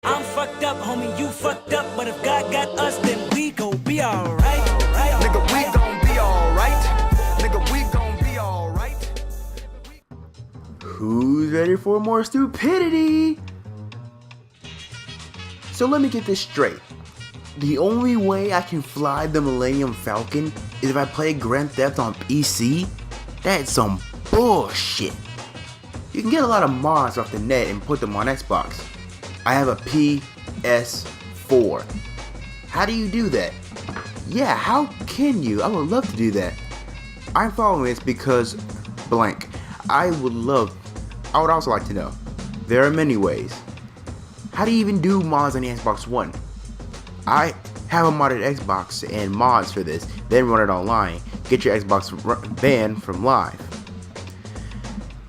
I'm fucked up, homie, you fucked up, but if God got us, then we gon' be alright. Nigga, we gon' be alright. Nigga, we gon' be alright. Who's ready for more stupidity? So let me get this straight. The only way I can fly the Millennium Falcon is if I play Grand Theft on PC? That's some bullshit. You can get a lot of mods off the net and put them on Xbox. I have a PS4. How do you do that? Yeah, how can you? I would love to do that. I'm following this because blank. I would also like to know. There are many ways. How do you even do mods on the Xbox One? I have a modded Xbox and mods for this, then run it online. Get your Xbox banned from live.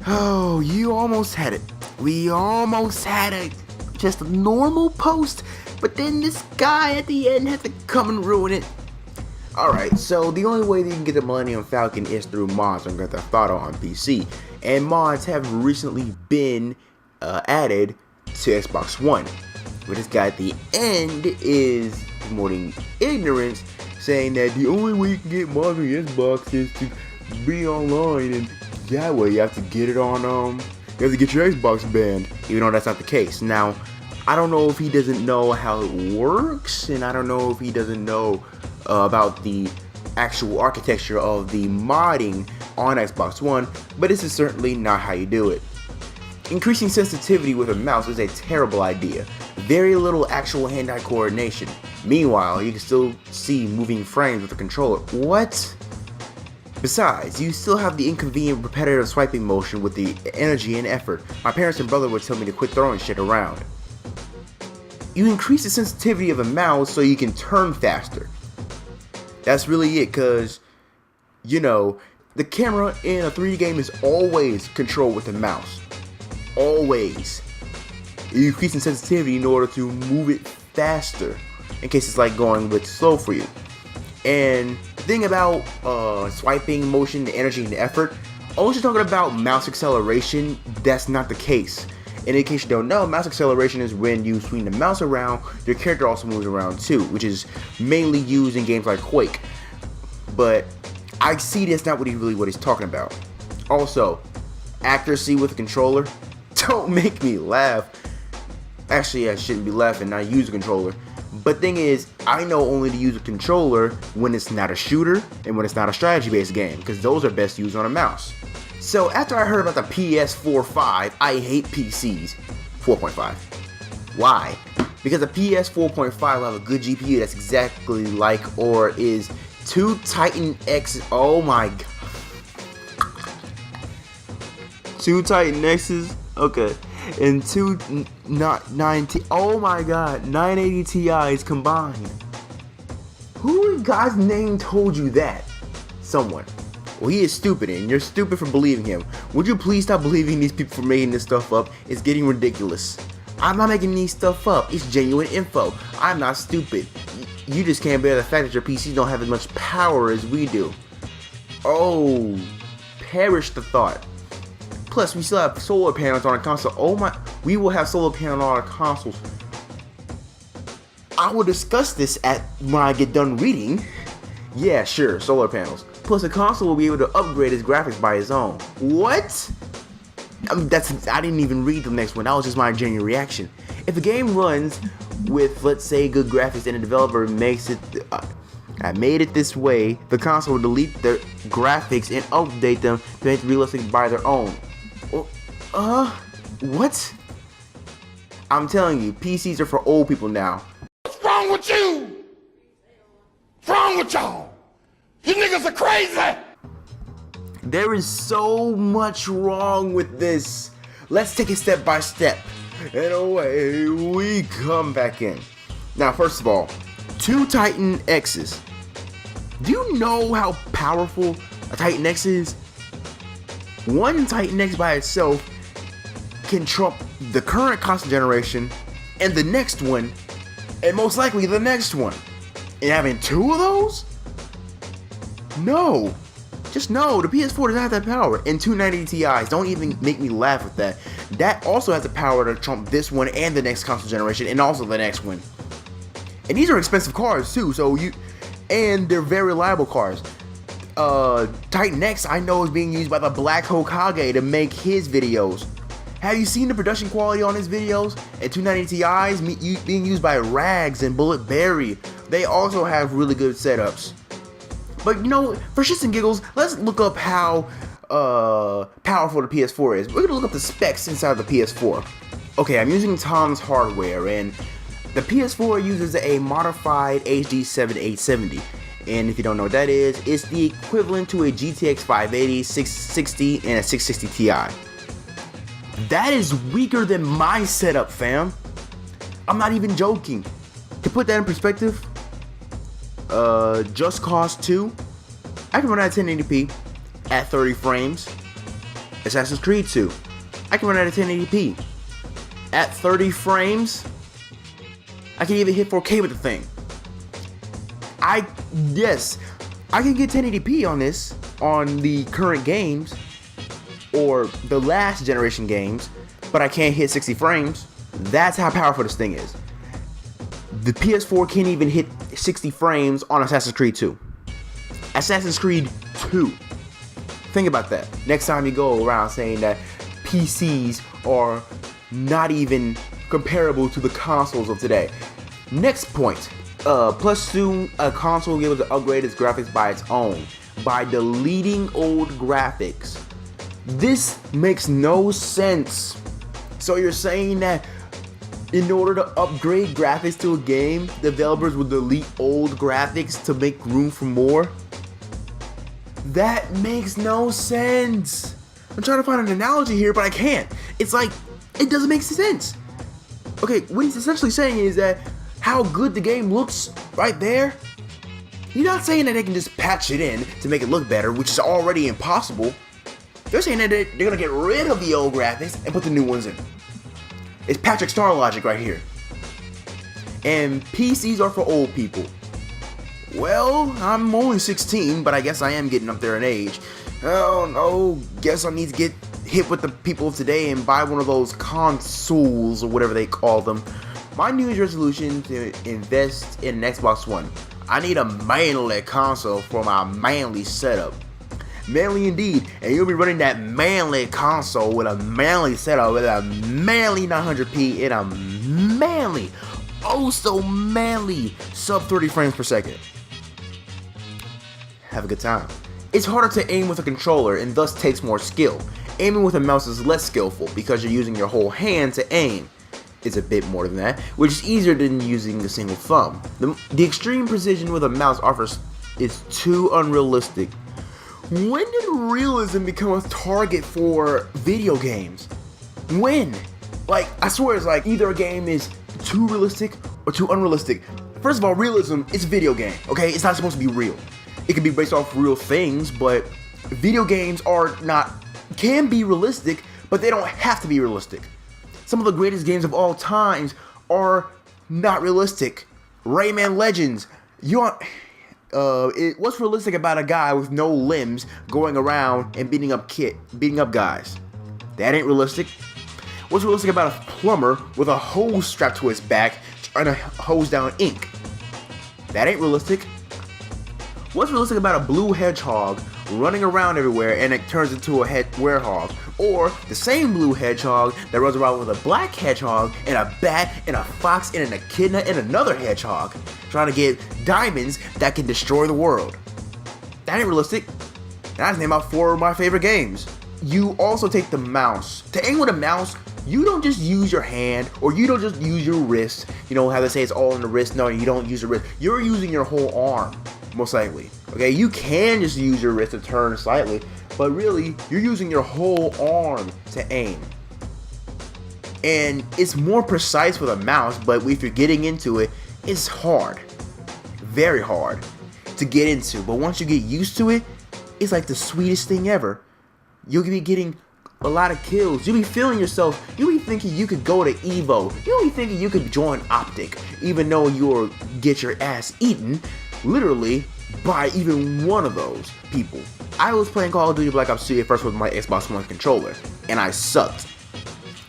Oh, you almost had it. We almost had it. Just a normal post, but then this guy at the end had to come and ruin it. Alright, so the only way that you can get the Millennium Falcon is through mods on Grand Theft Auto on PC. And mods have recently been added to Xbox One. But this guy at the end is promoting ignorance, saying that the only way you can get mods on your Xbox is to be online, and that way you have to get it on, you have to get your Xbox banned, even though that's not the case. Now, I don't know if he doesn't know how it works, and I don't know if he doesn't know about the actual architecture of the modding on Xbox One, but this is certainly not how you do it. Increasing sensitivity with a mouse is a terrible idea. Very little actual hand-eye coordination. Meanwhile, you can still see moving frames with the controller. What? Besides, you still have the inconvenient repetitive swiping motion with the energy and effort. My parents and brother would tell me to quit throwing shit around. You increase the sensitivity of a mouse so you can turn faster. That's really it, cause, you know, the camera in a 3D game is always controlled with the mouse. Always. You increase in sensitivity in order to move it faster, in case it's like going a bit slow for you. And the thing about swiping motion, the energy, and the effort, unless you're talking about mouse acceleration, that's not the case. And in case you don't know, mouse acceleration is when you swing the mouse around, your character also moves around too, which is mainly used in games like Quake. But I see that's not what he's talking about. Also, accuracy with the controller, don't make me laugh. Actually, I shouldn't be laughing, I use a controller. But thing is, I know only to use a controller when it's not a shooter and when it's not a strategy-based game, because those are best used on a mouse. So after I heard about the PS4 5, I hate PCs. 4.5. Why? Because the PS 4.5 will have a good GPU that's exactly like or is two Titan X. Oh my god. Two Titan X's? Okay. And two 990. Oh my god. 980 Ti's combined. Who in God's name told you that? Someone. Well, he is stupid, and you're stupid for believing him. Would you please stop believing these people for making this stuff up? It's getting ridiculous. I'm not making these stuff up. It's genuine info. I'm not stupid. You just can't bear the fact that your PCs don't have as much power as we do. Oh, perish the thought. Plus, we still have solar panels on our console. Oh my, we will have solar panels on our consoles. I will discuss this when I get done reading. Yeah, sure, solar panels. Plus, the console will be able to upgrade its graphics by its own. What? I mean, I didn't even read the next one. That was just my genuine reaction. If a game runs with, let's say, good graphics and the developer makes it, I made it this way, the console will delete their graphics and update them to make it realistic by their own. What? I'm telling you, PCs are for old people now. What's wrong with you? What's wrong with y'all? You niggas are crazy! There is so much wrong with this. Let's take it step by step. And away we come back in. Now, first of all, two Titan X's. Do you know how powerful a Titan X is? One Titan X by itself can trump the current console generation and the next one, and most likely the next one. And having two of those? No. Just no, the PS4 doesn't have that power. And 290 Ti's, don't even make me laugh with that. That also has the power to trump this one and the next console generation, and also the next one. And these are expensive cars too, and they're very reliable cars. Titan X, I know, is being used by the Black Hokage to make his videos. Have you seen the production quality on his videos? And 290 Ti's being used by Rags and Bullet Berry. They also have really good setups. But for shits and giggles, let's look up how powerful the PS4 is. We're gonna look up the specs inside the PS4. Okay, I'm using Tom's Hardware, and the PS4 uses a modified HD 7870. And if you don't know what that is, it's the equivalent to a GTX 580, 660, and a 660 Ti. That is weaker than my setup, fam. I'm not even joking. To put that in perspective, Just Cause 2, I can run at 1080p at 30 frames. Assassin's Creed 2, I can run at 1080p at 30 frames. I can even hit 4K with the thing. Yes, I can get 1080p on this, on the current games, or the last generation games, but I can't hit 60 frames. That's how powerful this thing is. The PS4 can't even hit 60 frames on Assassin's Creed 2. Assassin's Creed 2. Think about that. Next time you go around saying that PCs are not even comparable to the consoles of today. Next point. Plus soon, a console will be able to upgrade its graphics by its own, by deleting old graphics. This makes no sense. So you're saying that in order to upgrade graphics to a game, developers will delete old graphics to make room for more? That makes no sense. I'm trying to find an analogy here, but I can't. It's like, it doesn't make sense. Okay, what he's essentially saying is that how good the game looks right there, you're not saying that they can just patch it in to make it look better, which is already impossible. They're saying that they're gonna get rid of the old graphics and put the new ones in. It's Patrick Star logic right here. And PCs are for old people. Well, I'm only 16, but I guess I am getting up there in age. Oh no, guess I need to get hit with the people of today and buy one of those consoles or whatever they call them. My New Year's resolution to invest in an Xbox One. I need a manly console for my manly setup. Manly indeed, and you'll be running that manly console with a manly setup with a manly 900p and a manly, oh so manly, sub 30 frames per second. Have a good time. It's harder to aim with a controller and thus takes more skill. Aiming with a mouse is less skillful because you're using your whole hand to aim. It's a bit more than that, which is easier than using a single thumb. The extreme precision with a mouse offers is too unrealistic. When did realism become a target for video games? When? Like, I swear it's like either a game is too realistic or too unrealistic. First of all, realism is a video game, okay? It's not supposed to be real. It can be based off real things, but video games can be realistic, but they don't have to be realistic. Some of the greatest games of all times are not realistic. Rayman Legends. What's realistic about a guy with no limbs going around and beating up guys? That ain't realistic. What's realistic about a plumber with a hose strapped to his back trying to hose down ink? That ain't realistic. What's realistic about a blue hedgehog running around everywhere and it turns into a werehog? Or the same blue hedgehog that runs around with a black hedgehog and a bat and a fox and an echidna and another hedgehog trying to get diamonds that can destroy the world. That ain't realistic. And I just named out 4 of my favorite games. You also take the mouse. To aim with a mouse, you don't just use your hand or you don't just use your wrist. You know how they say it's all in the wrist? No, you don't use your wrist. You're using your whole arm, most likely. Okay, you can just use your wrist to turn slightly, but really, you're using your whole arm to aim. And it's more precise with a mouse, but if you're getting into it, it's hard. Very hard to get into. But once you get used to it, it's like the sweetest thing ever. You'll be getting a lot of kills. You'll be feeling yourself. You'll be thinking you could go to Evo. You'll be thinking you could join Optic, even though you'll get your ass eaten, literally, by even one of those people. I was playing Call of Duty Black Ops 2 at first with my Xbox One controller, and I sucked.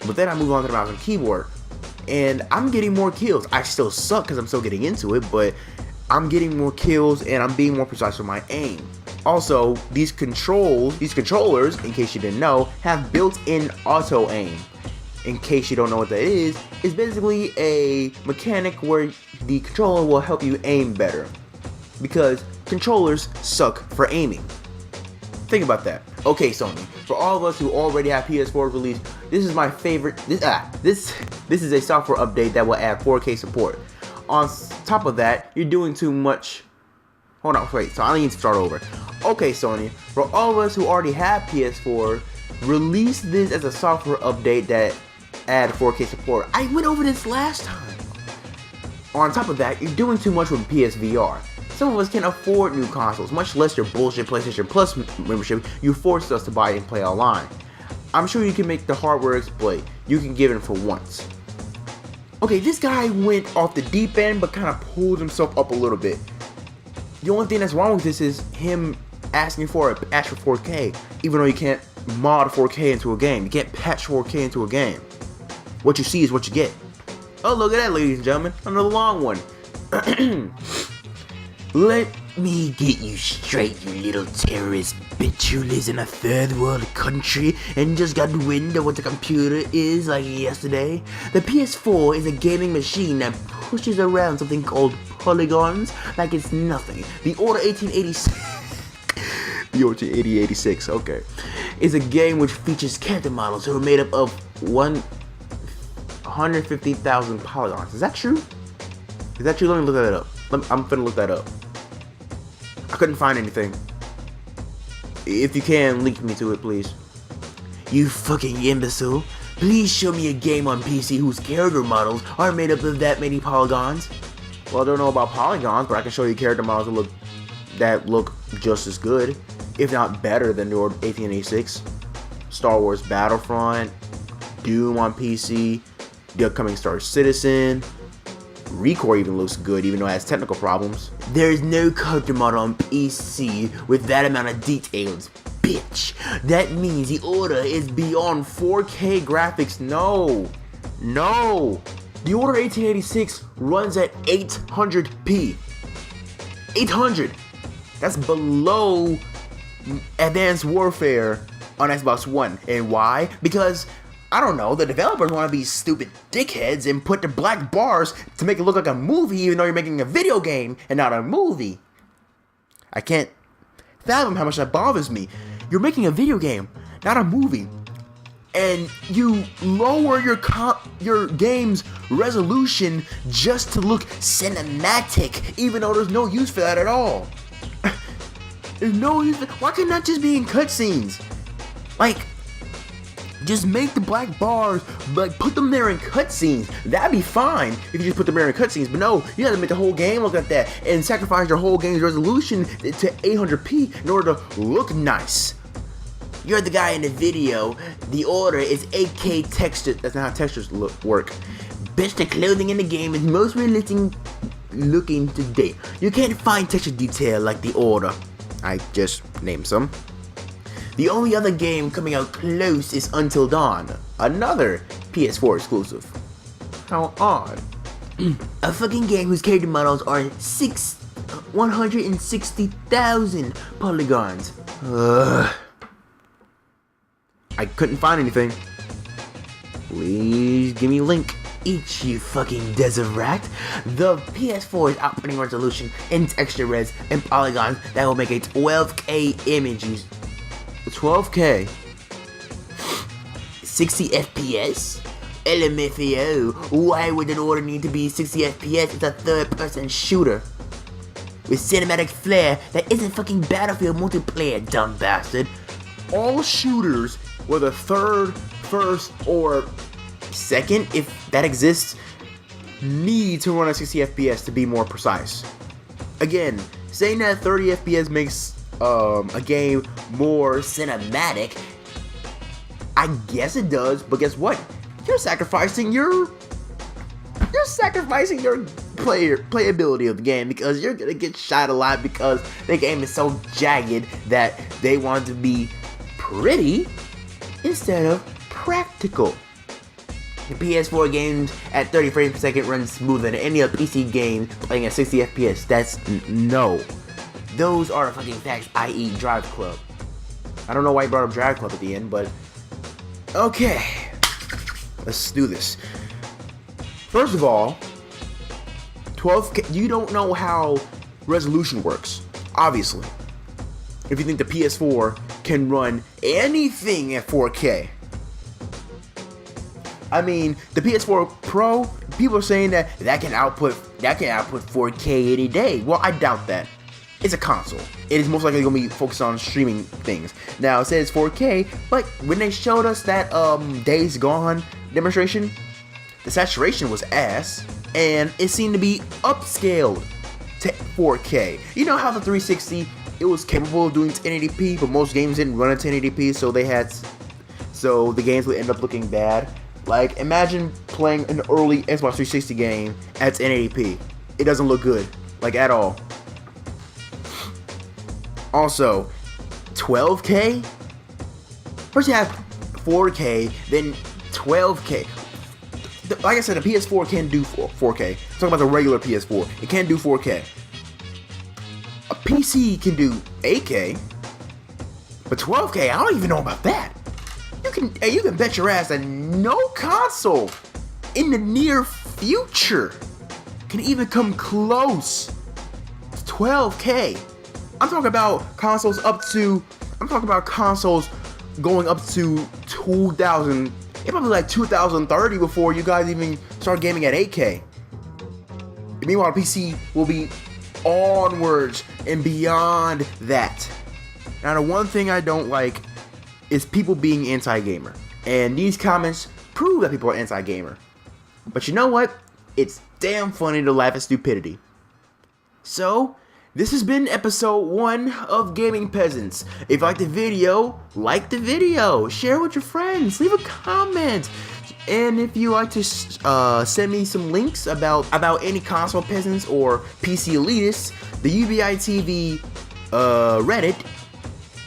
But then I moved on to the mouse and keyboard, and I'm getting more kills. I still suck because I'm still getting into it, but I'm getting more kills and I'm being more precise with my aim. Also, these controllers, in case you didn't know, have built-in auto aim. In case you don't know what that is basically a mechanic where the controller will help you aim better. Because controllers suck for aiming. Think about that. Okay, Sony, for all of us who already have PS4 released, this is my favorite. This is a software update that will add 4K support. On top of that, you're doing too much. Hold on, wait. So I need to start over. Okay, Sony, for all of us who already have PS4, release this as a software update that add 4K support. I went over this last time. On top of that, you're doing too much with PSVR. Some of us can't afford new consoles, much less your bullshit PlayStation Plus membership you forced us to buy and play online. I'm sure you can make the hardware exploit. You can give it for once. Okay, this guy went off the deep end but kind of pulled himself up a little bit. The only thing that's wrong with this is him asking for a patch for 4K, even though you can't mod 4K into a game. You can't patch 4K into a game. What you see is what you get. Oh, look at that, ladies and gentlemen. Another long one. Let me get you straight, you little terrorist bitch who lives in a third world country and just got wind of what the computer is like yesterday. The PS4 is a gaming machine that pushes around something called polygons like it's nothing. The Order 1886 The Order 8086, okay, is a game which features character models who are made up of 150,000 polygons. Is that true? Is that true? Let me look that up. I'm finna look that up. I couldn't find anything. If you can, link me to it, please. You fucking imbecile. Please show me a game on PC whose character models are made up of that many polygons. Well, I don't know about polygons, but I can show you character models that look just as good, if not better than the Order 1886. Star Wars Battlefront, Doom on PC, the upcoming Star Citizen. Recore even looks good, even though it has technical problems. There is no character model on PC with that amount of details, bitch. That means the Order is beyond 4K graphics. No. The Order 1886 runs at 800p. 800. That's below Advanced Warfare on Xbox One. And why? Because I don't know, the developers want to be stupid dickheads and put the black bars to make it look like a movie even though you're making a video game and not a movie. I can't fathom how much that bothers me. You're making a video game, not a movie. And you lower your game's resolution just to look cinematic, even though there's no use for that at all. There's no use for, why can't that just be in cutscenes? Like, just make the black bars, like, put them there in cutscenes. That'd be fine if you just put them there in cutscenes. But no, you have to make the whole game look like that and sacrifice your whole game's resolution to 800p in order to look nice. You're the guy in the video. The Order is 8K texture. That's not how textures work. Bitch, the clothing in the game is most realistic looking to date. You can't find texture detail like the Order. I just named some. The only other game coming out close is Until Dawn, another PS4 exclusive. How odd. A fucking game whose character models are 160,000 polygons. Ugh. I couldn't find anything. Please give me a link. Each you fucking desert rat. The PS4's operating resolution in texture res and polygons that will make a 12K image. 12K, 60 FPS, LMFAO. Why would an Order need to be 60 FPS? It's a third-person shooter with cinematic flair that isn't fucking Battlefield multiplayer, dumb bastard. All shooters, whether third, first, or second, if that exists, need to run at 60 FPS to be more precise. Again, saying that 30 FPS makes a game more cinematic, I guess it does, but guess what? You're sacrificing your playability of the game, because you're gonna get shot a lot because the game is so jagged that they want to be pretty instead of practical. The PS4 games at 30 frames per second run smoother than any other PC game playing at 60 FPS. That's no. Those are fucking facts, i.e. Drive Club. I don't know why you brought up Drive Club at the end, but okay. Let's do this. First of all, 12K, you don't know how resolution works, obviously. If you think the PS4 can run anything at 4K. I mean, the PS4 Pro, people are saying that can output 4K any day. Well, I doubt that. It's a console. It is most likely going to be focused on streaming things. Now, it says 4K, but when they showed us that Days Gone demonstration, the saturation was ass, and it seemed to be upscaled to 4K. You know how the 360, it was capable of doing 1080p, but most games didn't run at 1080p, so the games would end up looking bad. Like, imagine playing an early Xbox 360 game at 1080p. It doesn't look good, like, at all. Also, 12K? First you have 4K, then 12K. Like I said, the PS4 can do 4K. I'm talking about the regular PS4. It can do 4K. A PC can do 8K, but 12K, I don't even know about that. You can bet your ass that no console in the near future can even come close to 12K. I'm talking about consoles going up to 2000. It's probably like 2030 before you guys even start gaming at 8K. Meanwhile, PC will be onwards and beyond that. Now, the one thing I don't like is people being anti-gamer. And these comments prove that people are anti-gamer. But you know what? It's damn funny to laugh at stupidity. So, this has been episode 1 of Gaming Peasants. If you like the video, share with your friends, leave a comment. And if you like to send me some links about any console peasants or PC elitists, the UBI TV Reddit,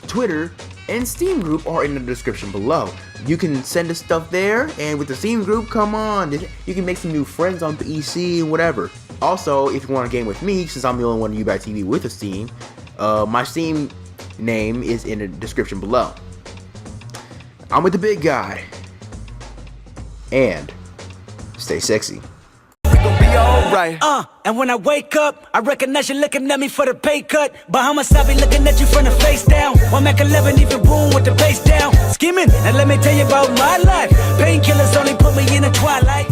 Twitter, and Steam group are in the description below. You can send us stuff there, and with the Steam group, come on, you can make some new friends on PC and whatever. Also, if you want to game with me, since I'm the only one in UBI TV with a Steam, my Steam name is in the description below. I'm with the big guy, and stay sexy. Alright. And when I wake up, I recognize you looking at me for the pay cut. Bahamas, I be looking at you from the face down. One Mac 11, even boom with the bass down. Skimming, and let me tell you about my life. Painkillers only put me in the twilight.